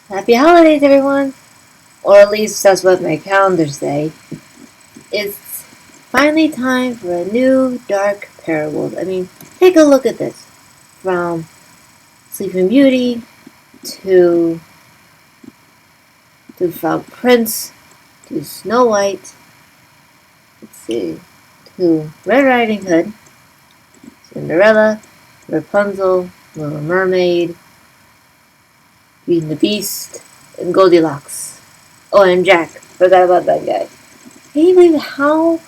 Happy holidays, everyone! Or at least that's what my calendars say. It's finally time for a new dark parable. Take a look at this. From Sleeping Beauty to Frog Prince to Snow White. To Red Riding Hood, Cinderella, Rapunzel, Little Mermaid, Beauty and the Beast, and Goldilocks. Oh, and Jack. Forgot about that guy. Can you believe how?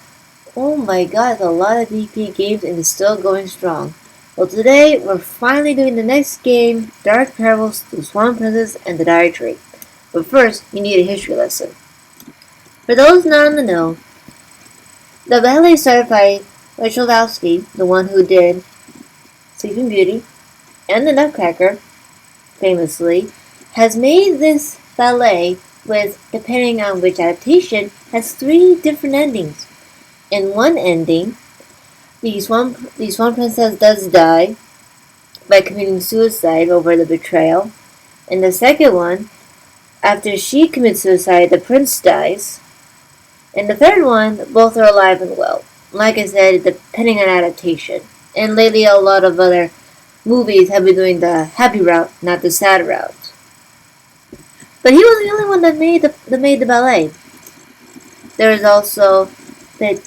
Oh my god, it's a lot of DP games and it's still going strong. Well, today we're finally doing the next game, Dark Parables to Swan Princess and the Diary Tree. But first, you need a history lesson. For those not in the know, the ballet started by Rachel Valsky, the one who did Sleeping Beauty and the Nutcracker, famously, has made this ballet with, depending on which adaptation, has 3 different endings. In one ending, the Swan Princess does die by committing suicide over the betrayal. In the second one, after she commits suicide, the prince dies. In the third one, both are alive and well. Like I said, depending on adaptation. And lately, a lot of other movies have been doing the happy route, not the sad route. But he was the only one that made the ballet. There is also the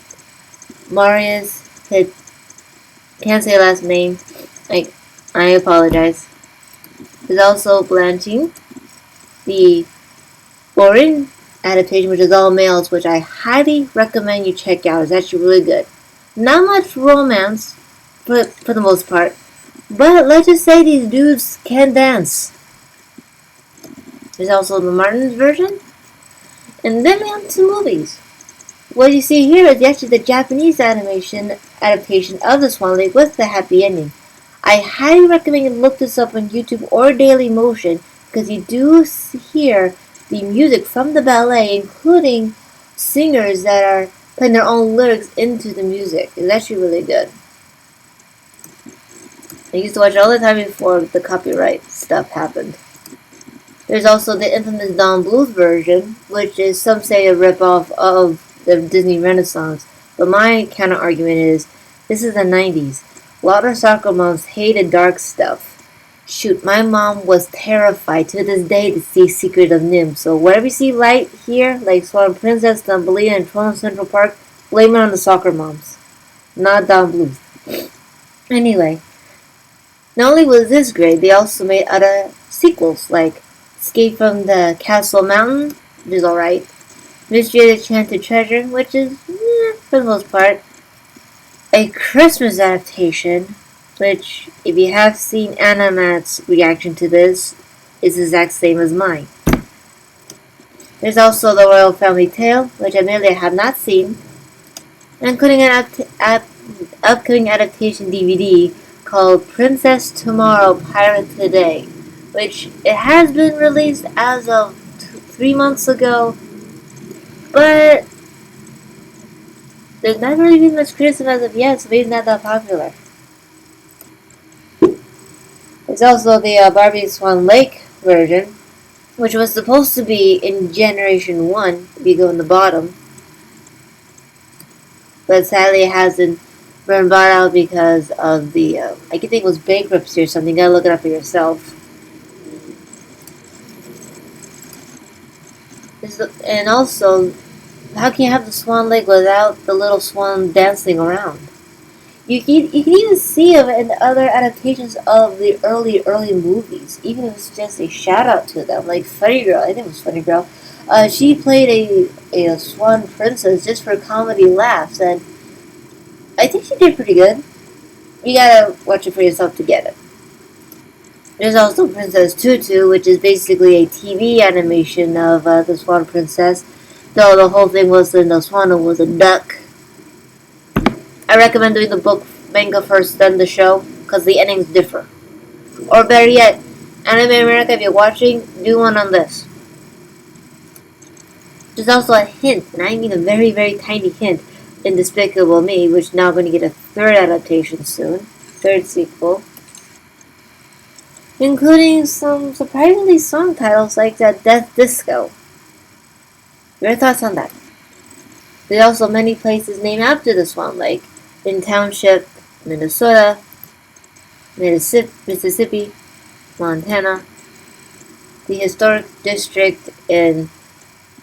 Marius, can't say last name. I apologize. There's also Blanchine, the Borin adaptation, which is all males, which I highly recommend you check out. It's actually really good. Not much romance, for the most part, but let's just say these dudes can dance. There's also the Martin's version, and then we have some movies. What you see here is actually the Japanese adaptation of the Swan Lake with the happy ending. I highly recommend you look this up on YouTube or Daily Motion because you do hear the music from the ballet, including singers that are putting their own lyrics into the music. It's actually really good. I used to watch it all the time before the copyright stuff happened. There's also the infamous Don Bluth version, which is, some say, a ripoff of the Disney Renaissance. But my counter argument is, this is the 90s. A lot of soccer moms hated dark stuff. Shoot, my mom was terrified to this day to see Secret of NIMH. So wherever you see light here, like Swan Princess, Thumbelina, and Toronto Central Park, blame it on the soccer moms, not Don Bluth. Anyway, not only was this great, they also made other sequels, like Escape from the Castle Mountain, which is alright. Mystery of the Enchanted Treasure, which is, for the most part. A Christmas adaptation, which, if you have seen Animat's reaction to this, is the exact same as mine. There's also the Royal Family Tale, which admittedly I have not seen, including an upcoming adaptation DVD called Princess Tomorrow, Pirate Today, which it has been released as of 3 months ago, but there's not really been much criticism as of yet, so maybe not that popular. There's also the Barbie Swan Lake version, which was supposed to be in Generation 1, if you go in the bottom. But sadly it hasn't been bought out because of the, I think it was bankruptcy or something. You gotta look it up for yourself. And also, how can you have the Swan Lake without the little swan dancing around? You can even see it in other adaptations of the early movies, even if it's just a shout out to them, like Funny Girl. I think it was Funny Girl. She played a swan princess just for comedy laughs, and I think she did pretty good. You gotta watch it for yourself to get it. There's also Princess Tutu, which is basically a TV animation of the Swan Princess, though the whole thing was in the swan was a duck. I recommend doing the book manga first, then the show, because the endings differ. Or better yet, Anime America, if you're watching, do one on this. There's also a hint, and I mean a very, very tiny hint, in Despicable Me, which is now going to get a 3rd adaptation soon. 3rd sequel. including some surprisingly song titles like that Death Disco. Your thoughts on that? There are also many places named after the swan, like in Township, Minnesota, Mississippi, Montana, the historic district in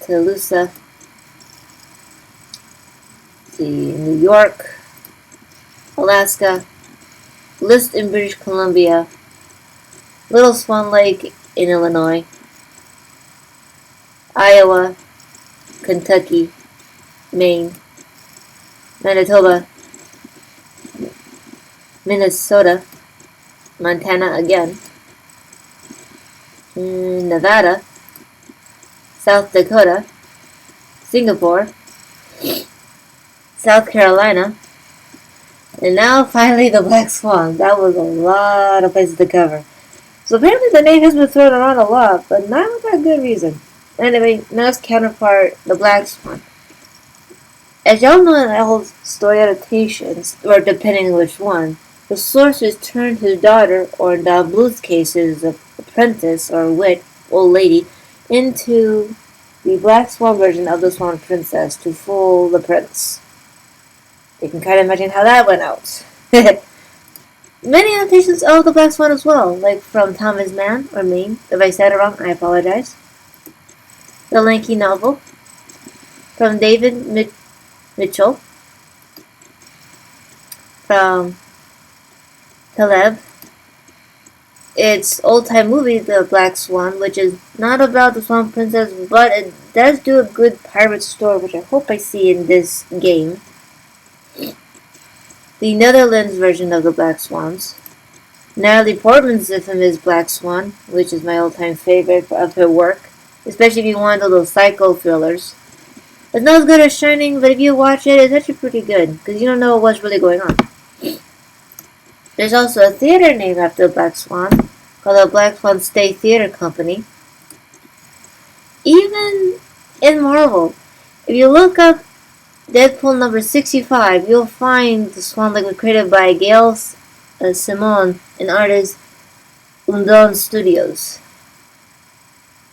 Tulsa, the New York, Alaska, List in British Columbia, Little Swan Lake in Illinois, Iowa, Kentucky, Maine, Manitoba, Minnesota, Montana again, Nevada, South Dakota, Singapore, South Carolina, and now finally the Black Swan. That was a lot of places to cover. So apparently the name has been thrown around a lot, but not without good reason. Anyway, now its counterpart, the Black Swan. As y'all know in all story adaptations, or depending on which one, the sorceress turned his daughter, or in Don Bluth's case, his apprentice or wit, old lady, into the Black Swan version of the Swan Princess to fool the prince. You can kind of imagine how that went out. Many adaptations of the Black Swan as well, like from Thomas Mann, or Maine. If I said it wrong, I apologize. The Lanky novel, from David Mitchell, from Taleb. It's old-time movie, The Black Swan, which is not about the Swan Princess, but it does do a good pirate story, which I hope I see in this game. The Netherlands version of The Black Swans. Natalie Portman's infamous Black Swan, which is my all-time favorite of her work, especially if you want those psycho thrillers. It's not as good as Shining, but if you watch it, it's actually pretty good, because you don't know what's really going on. There's also a theater named after the Black Swan, called the Black Swan State Theater Company. Even in Marvel, if you look up Deadpool number 65, you'll find the Swan Lake was created by Gail Simone and artist Undon Studios.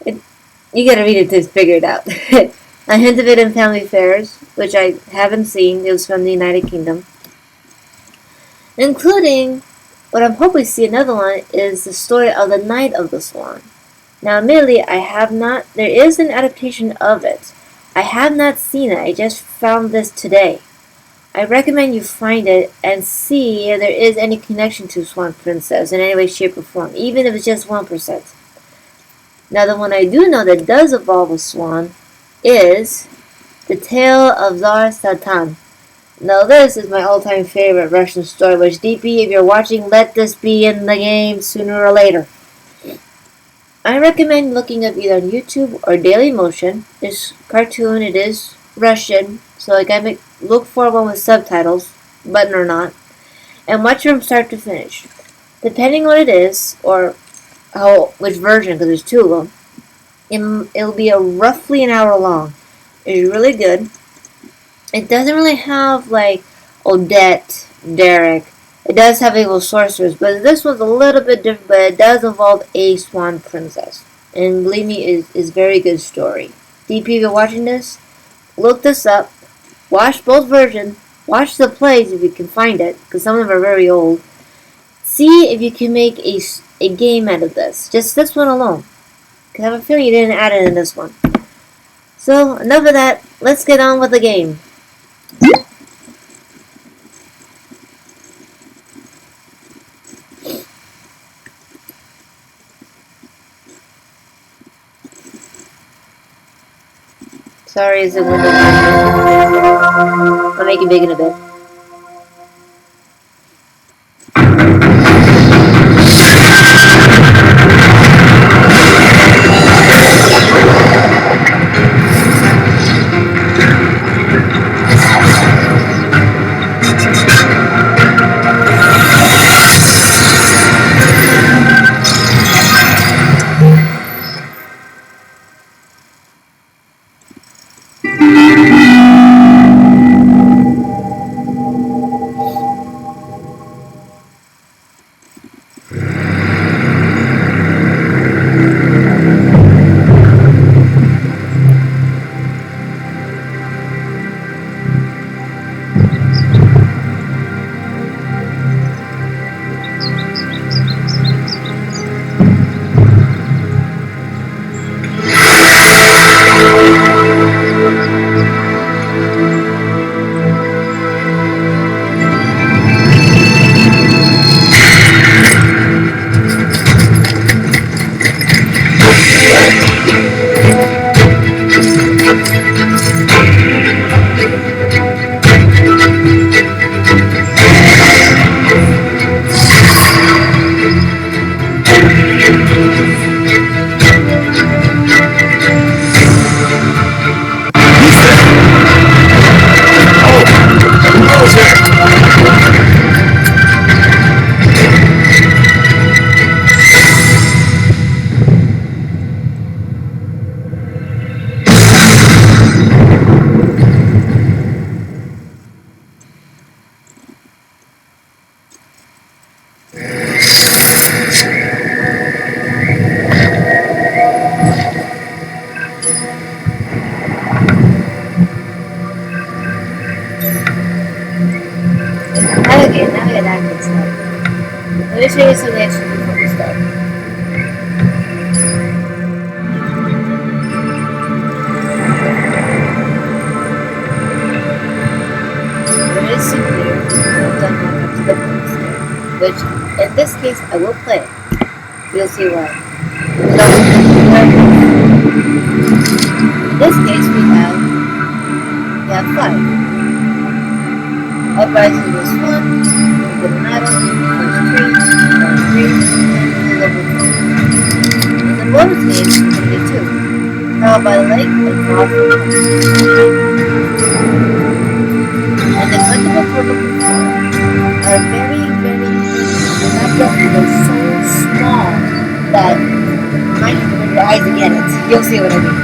You gotta read it to figure it out. A hint of it in Family Affairs, which I haven't seen. It was from the United Kingdom. Including, what I'm hoping to see another one, is the story of the Night of the Swan. Now, admittedly, there is an adaptation of it. I have not seen it. I just found this today. I recommend you find it and see if there is any connection to Swan Princess in any way, shape, or form, even if it's just 1%. Now, the one I do know that does involve a swan is The Tale of Tsar Satan. Now, this is my all-time favorite Russian story, which, DP, if you're watching, let this be in the game sooner or later. I recommend looking up either on YouTube or Dailymotion. This cartoon, it is Russian, so I gotta look for one with subtitles, button or not, and watch it from start to finish. Depending on what it is, or which version, because there's two of them, it'll be roughly an hour long. It's really good. It doesn't really have like Odette, Derek. It does have evil sorcerers, but this was a little bit different, but it does involve a Swan Princess. And believe me, it is a very good story. DP, if you're watching this, look this up. Watch both versions. Watch the plays if you can find it, because some of them are very old. See if you can make a game out of this. Just this one alone. Because I have a feeling you didn't add it in this one. So, enough of that. Let's get on with the game. Sorry, it's a window. I'll make it big in a bit. I will play it. You'll see why. There's also different characters. In this case, we have five. Uprising is one, with an idol, first tree, and level 2. In the bonus games, we can get two. Trial by the lake and Fraud for Fun. And the collectible purple are very, very they're so small that you might have to open your eyes to get it. You'll see what I mean.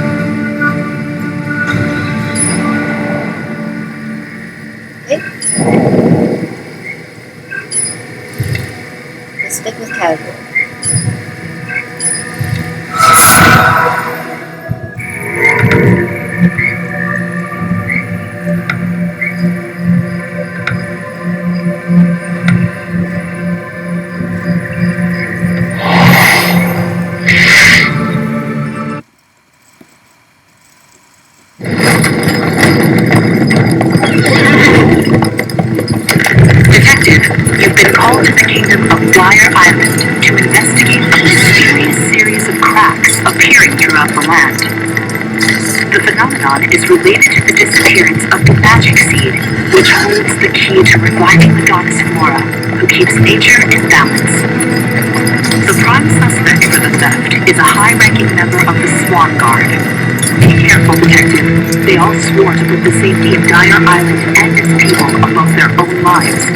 Let's stick with casual. You've been called to the kingdom of Dire Island to investigate a mysterious series of cracks appearing throughout the land. The phenomenon is related to the disappearance of the magic seed, which holds the key to reviving the goddess Flora, who keeps nature in balance. The prime suspect for the theft is a high-ranking member of the Swan Guard. Be careful, detective. They all swore to put the safety of Dire Island and its people above their own lives.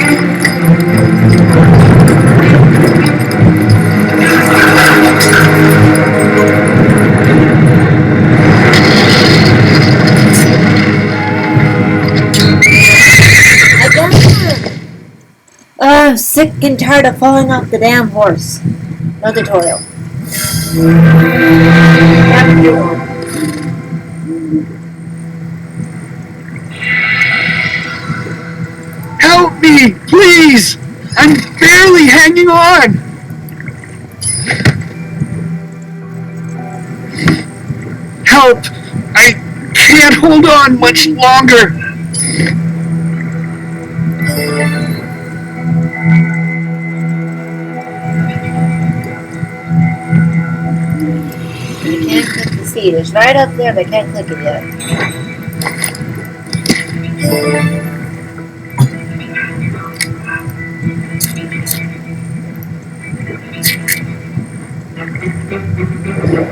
I'm sick and tired of falling off the damn horse. No tutorial. Help me, please! I'm barely hanging on! Help! I can't hold on much longer! You can't click the seed. It's right up there, but I can't click it yet.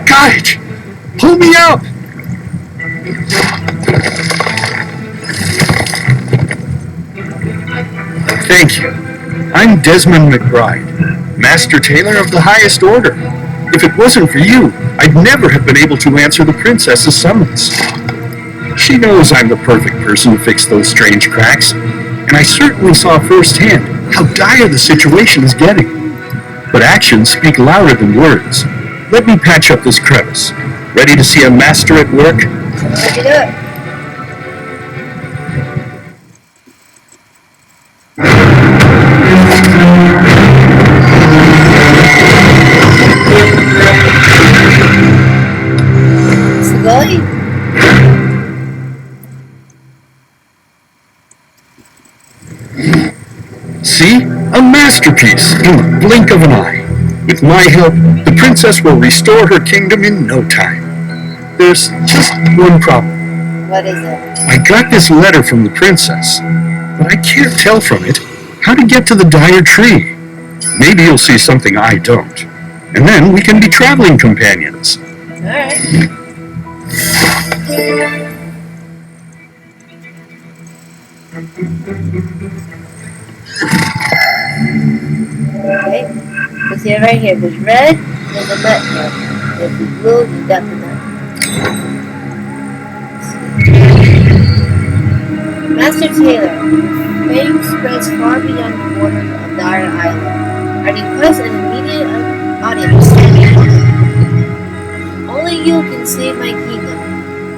Guys, pull me out! Thank you. I'm Desmond McBride, Master Tailor of the highest order. If it wasn't for you, I'd never have been able to answer the princess's summons. She knows I'm the perfect person to fix those strange cracks, and I certainly saw firsthand how dire the situation is getting. But actions speak louder than words. Let me patch up this crevice. Ready to see a master at work? Let's do it. See? A masterpiece in the blink of an eye. With my help, the princess will restore her kingdom in no time. There's just one problem. What is it? I got this letter from the princess, but I can't tell from it how to get to the dire tree. Maybe you'll see something I don't. And then we can be traveling companions. Alright. Okay, you see it right here. If it's red, there's a nut here. If it's blue, you got the nut. Master Tailor, fame spreads far beyond the borders of Dire Island. I request an immediate audience. Only you can save my kingdom.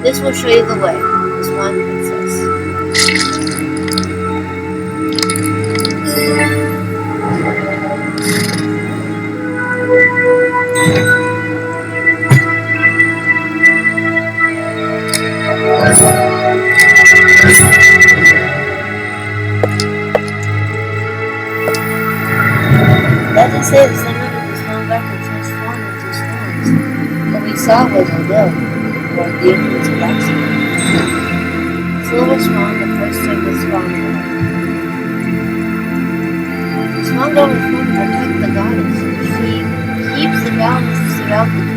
This will show you the way. The Swan Princess. Doesn't say the saw was a will, or the influence of accident. Silver Swan, the first of the Swan God. The Swan God was born to protect the goddess. She keeps the balance throughout the kingdom.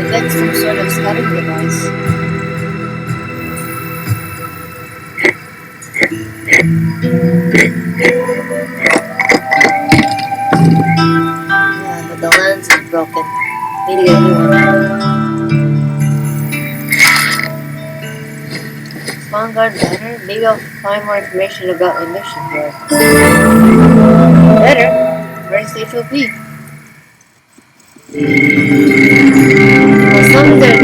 Invent some sort of scattering device. Yeah, but the lens is broken. Need to get a new one. Swan Guard banner? Maybe I'll find more information about my mission here. Better. First HOP. Well, some of their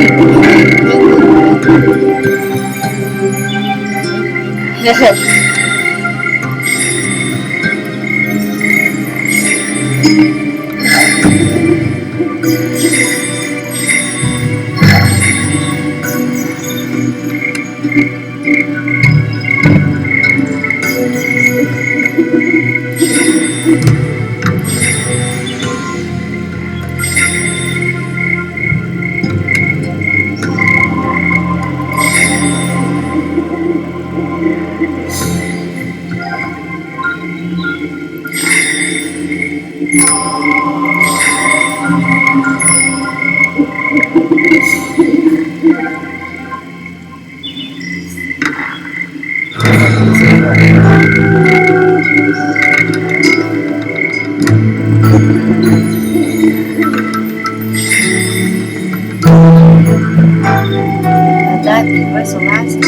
that universal last.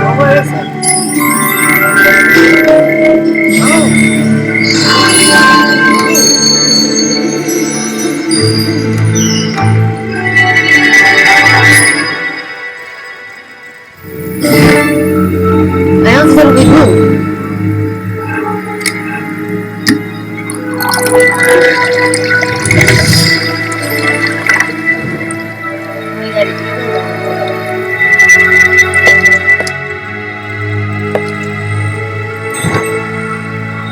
Oh, where is it? Oh. I don't think it'll be blue. We gotta keep it on.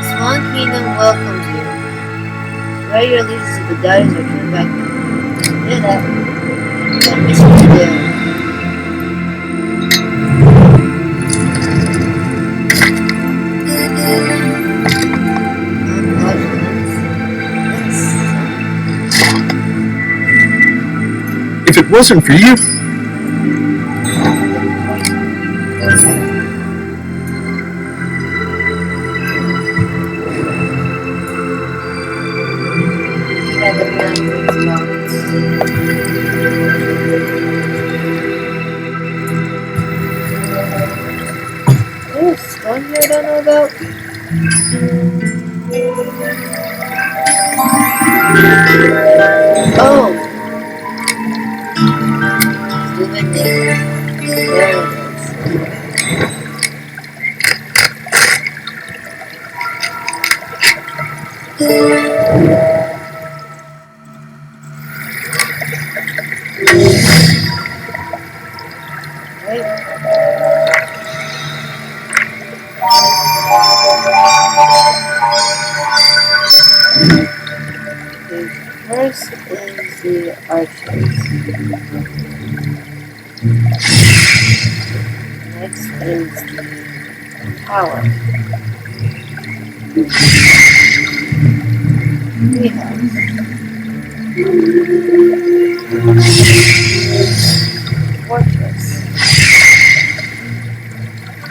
Swan Kingdom welcomes you. Where your allegiance to the goddess are turned back. Hear that? We got a mission to do. If it wasn't for you, There's one here I don't know about. Oh! Illuminate. There it is. Wait. The first is the archers. Next is the tower. Treehouse. Fortress.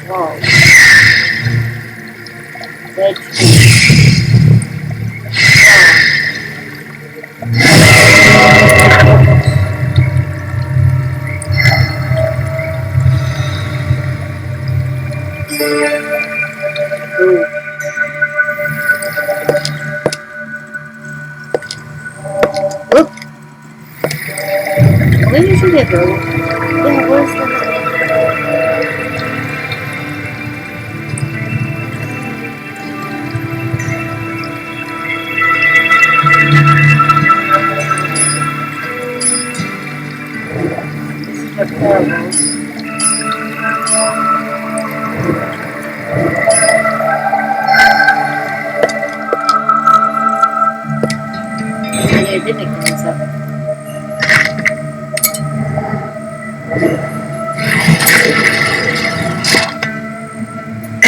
Walls. Dead tree. Ooh. Oop. Where did you get those? Yeah, where's the...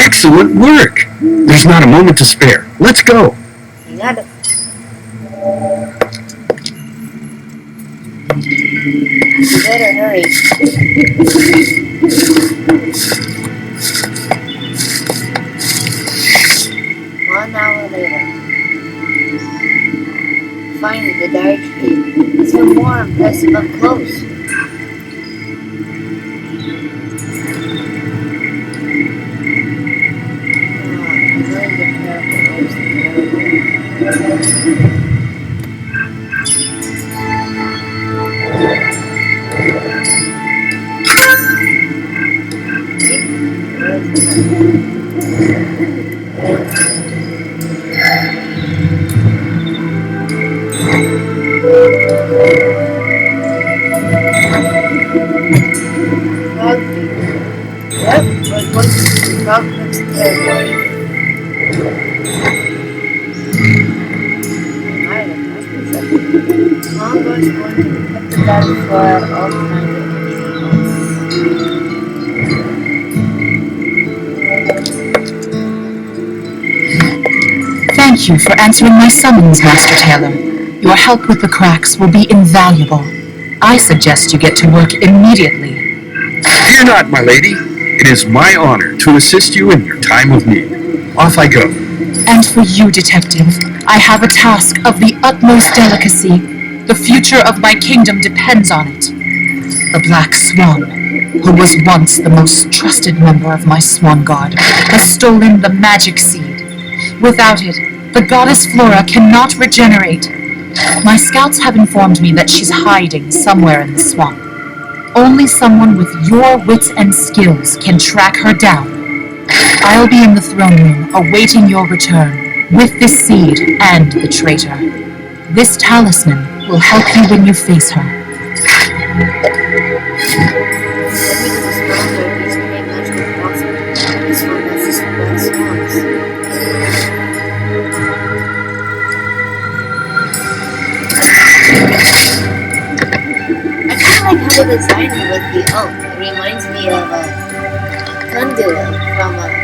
Excellent work! There's not a moment to spare. Let's go! You got it. You better hurry. 1 hour later. Finally, the dark tree. It's even more impressive up close. Yep, we're going to the Frogman's territory. Mongo is going to be kept in that floor at all times and anything else. Thank you for answering my summons, Master Taylor. Your help with the cracks will be invaluable. I suggest you get to work immediately. Fear not, my lady. It is my honor to assist you in your time of need. Off I go. And for you, Detective, I have a task of the utmost delicacy. The future of my kingdom depends on it. The Black Swan, who was once the most trusted member of my Swan Guard, has stolen the magic seed. Without it, the goddess Flora cannot regenerate. My scouts have informed me that she's hiding somewhere in the swamp. Only someone with your wits and skills can track her down. I'll be in the throne room awaiting your return with this seed and the traitor. This talisman will help you when you face her. I like how they designed it with the oak. It reminds me of Gundula from Lord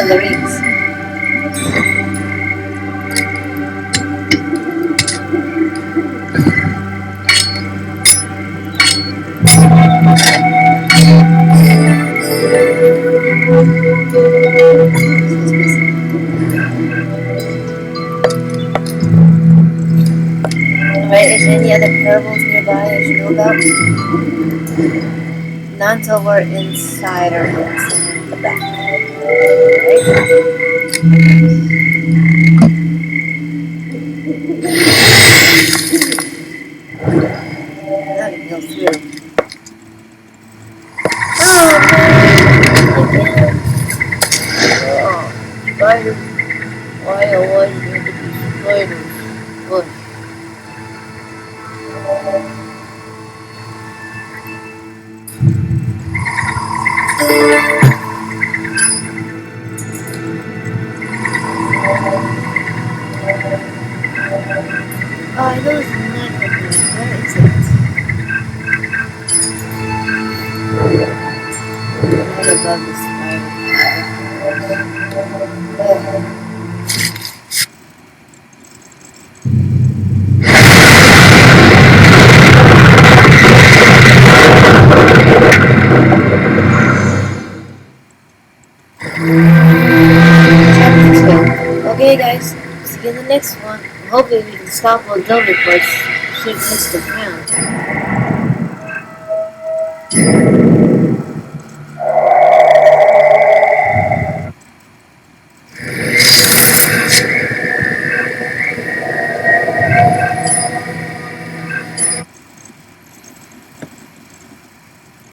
of the Rings. Alright, is there any other parables nearby I should know about? Not until we're inside or outside the back. Right? Now we can go through. Oh man! Oh, spiders. Why oh why you need to be spiders? Look. Oh, I know it's not open. Where is it? Right above the spider. Chapter 2. Okay guys, see you in the next one. Hopefully we can stop those devil reports. Should miss the crown.